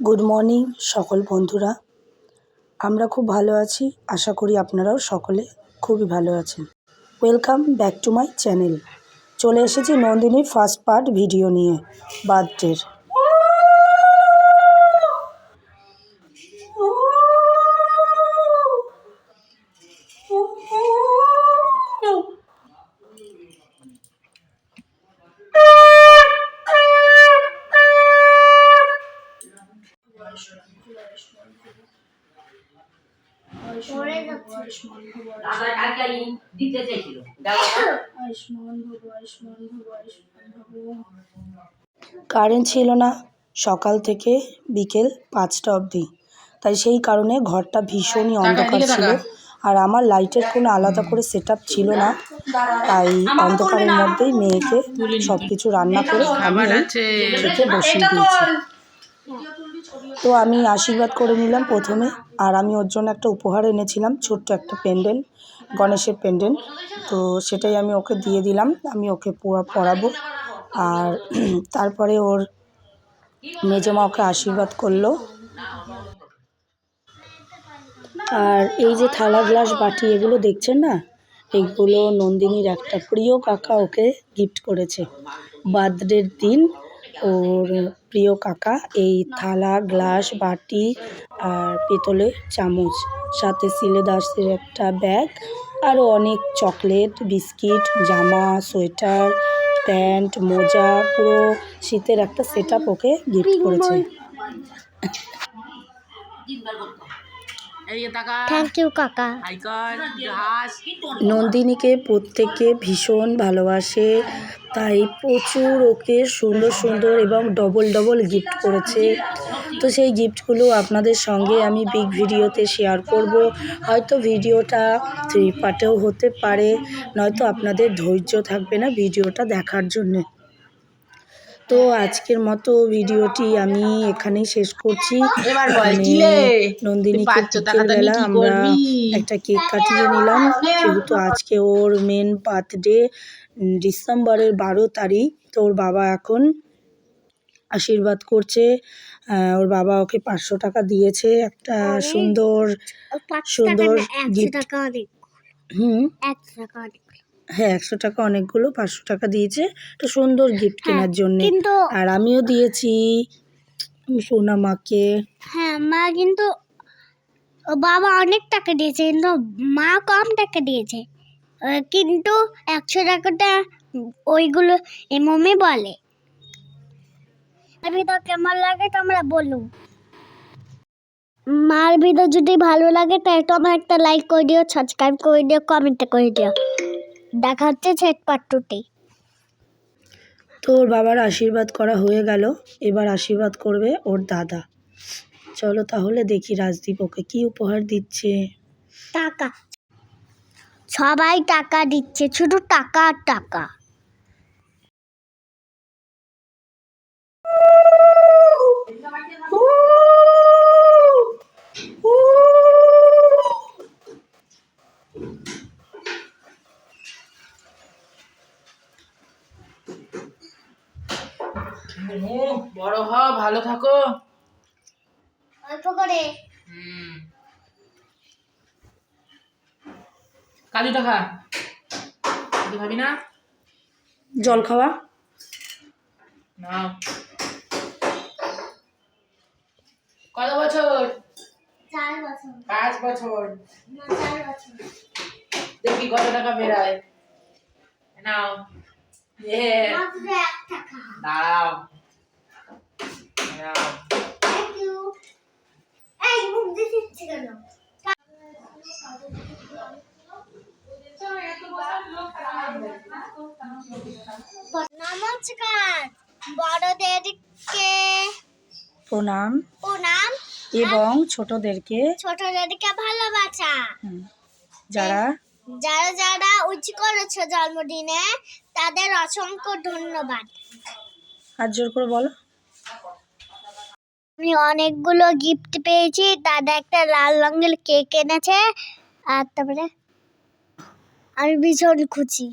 Good morning সকল বন্ধুরা। আমরা খুব ভালো আছি, আশা করি আপনারাও সকলে খুবই ভালো আছেন। Welcome back to my channel. চলে এসেছি নন্দিনীর ফার্স্ট পার্ট ভিডিও নিয়ে, বার্থডের। কারেন্ট ছিল না সকাল থেকে বিকেল 5টা অবধি, তাই সেই কারণে ঘরটা ভীষণই অন্ধকার ছিল। আর আমার লাইটের কোনো আলাদা করে সেট আপ ছিল না, তাই অন্ধকারের মধ্যেই মেয়েকে সব কিছু রান্না করে আমি খেতে বসিয়ে দিয়েছি। তো আমি আশীর্বাদ করে নিলাম প্রথমে, আর আমি ওর জন্য একটা উপহার এনেছিলাম, ছোট্ট একটা প্যান্ডেল, গণেশের প্যান্ডেল। তো সেটাই আমি ওকে দিয়ে দিলাম, আমি ওকে পরাবো। আর তারপরে ওর মেজমা ওকে আশীর্বাদ করলো। আর এই যে থালা গ্লাস বাটি এগুলো দেখছেন না, এগুলো নন্দিনীর একটা প্রিয় কাকা ওকে গিফট করেছে বার্থডের দিন। ওর প্রিয় কাকা এই থালা গ্লাস বাটি আর পিতলের চামচ, সাথে সিলেদাসের একটা ব্যাগ, আরও অনেক চকলেট, বিস্কিট, জামা, সোয়েটার, প্যান্ট, মোজা, পুরো শীতের একটা সেট আপ ওকে গিফট করেছে। থ্যাংক ইউ কাকা। নন্দিনীকে প্রত্যেকে ভীষণ ভালোবাসে, তাই প্রচুর ওকে সুন্দর সুন্দর এবং ডবল ডবল গিফট করেছে। তো সেই গিফটগুলো আপনাদের সঙ্গে আমি বিগ ভিডিওতে শেয়ার করব। হয়তো ভিডিওটা 3 পার্টেও হতে পারে, নয়তো আপনাদের ধৈর্য থাকবে না ভিডিওটা দেখার জন্যে। তো আজকের মতো ভিডিওটি আমি এখানেই শেষ করছি। নন্দিনীকে বিকেলবেলা আমরা একটা কেক কাটিয়ে নিলাম, যেহেতু আজকে ওর মেন বার্থডে, ডিসেম্বরের 12 তারিখ। তো ওর বাবা এখন আশীর্বাদ করছে। ওর বাবা ওকে 500 টাকা দিয়েছে, একটা সুন্দর সুন্দর গিফট। হ্যাঁ, 100 টাকা অনেকগুলো, 500 টাকা দিয়েছে একটা সুন্দর গিফট কেনার জন্য। আর আমিও দিয়েছি সোনা মাকে। হ্যাঁ, মা কিন্তু বাবা অনেক টাকা দিয়েছে, কিন্তু মা কম টাকা দিয়েছে। কিন্তু 100 টাকাটা ওইগুলো এই মম্মি বলে। ভিডিও কেমন লাগে তোমরা বলো। মার ভিডিও যদি ভালো লাগে তাহলে তোমরা একটা লাইক করে দিও, সাবস্ক্রাইব করে দিও, কমেন্ট করে দিও। দেখা হচ্ছে সেট পার্ট 2-তে। তো ওর বাবার আশীর্বাদ করা হয়ে গেল, এবার আশীর্বাদ করবে ওর দাদা। চলো তাহলে দেখি রাজদীপ ওকে কি উপহার দিচ্ছে। টাকা, সবাই টাকা দিচ্ছে, শুধু টাকা আর টাকা। বড় হও, ভালো থাকো। অল্প করে কাজুটা খা, খাবি না? জল খাওয়া না। কত বছর? 4 বছর। 5 বছর। না, 4 বছর। দেখি কত টাকা বেরায়। নাও। মাত্র 1 টাকা। দাঁড়াও। নাও। Thank you. এই মুখ দিচ্ছি কেন? নমস্কার, বড়দেরকে প্রণাম প্রণাম এবং ছোটদেরকে ভালোবাসা। যারা যারা যারা উইশ করেছো জন্মদিনে তাদের অসংখ্য ধন্যবাদ। হাত জোর করে বলো। আমি অনেকগুলো গিফট পেয়েছি, দাদা একটা লাল রঙের কেক এনেছে, আর তারপরে আমি ভীষণ খুশি।